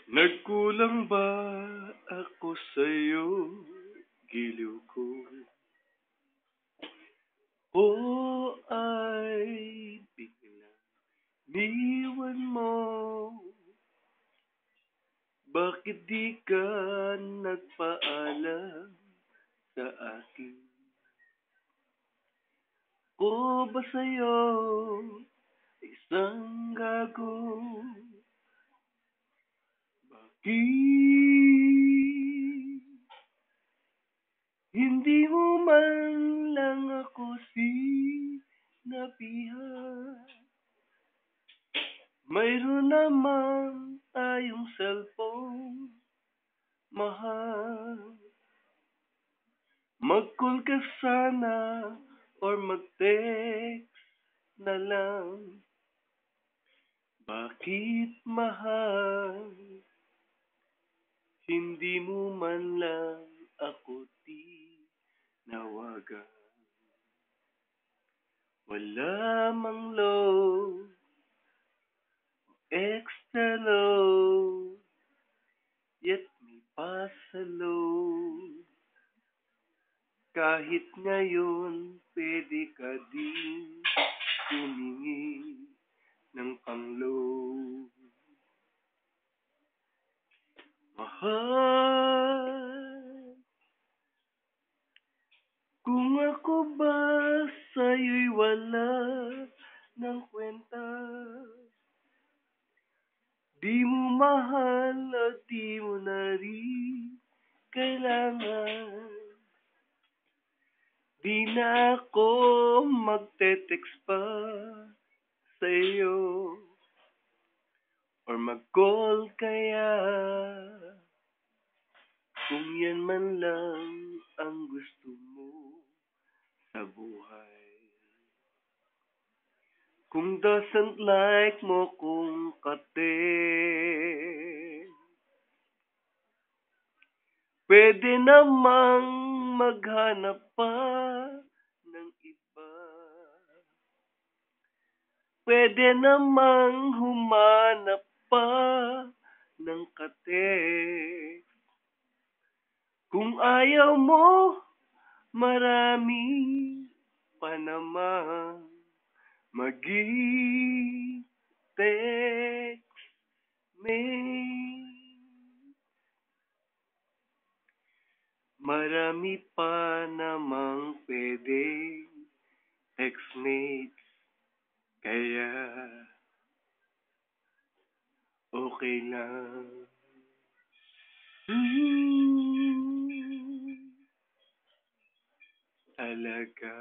Nagkulang ba ako sa'yo, giliw ko? O ay biglang iniwan mo? Bakit di ka nagpaalam sa akin? O ba sa'yo isang gago? Bakit hindi mo man lang ako sinabihan? Mayroon naman tayong cellphone, mahal. Mag-call ka sana or mag-text na lang. Bakit, mahal, hindi mo man lang ako tinawagan? Wala mang love, extra love, yet may pasalo. Kahit ngayon, pwede ka din humingi ng pang-love. Mahal, kung ako ba sa'yo'y wala ng kwenta, di mo mahal at di mo na rin kailangan. Di na ako magte-text pa sa'yo or mag-call kaya, kung yan man lang ang gusto mo sa buhay. Kung doesn't like mo kung kate, pwede namang maghanap pa ng iba. Pwede namang humanap pa ng kate. Kung ayaw mo, marami pa naman mag-i-text me. Marami pa namang pwedeng textmates, kaya okay lang. Talaga.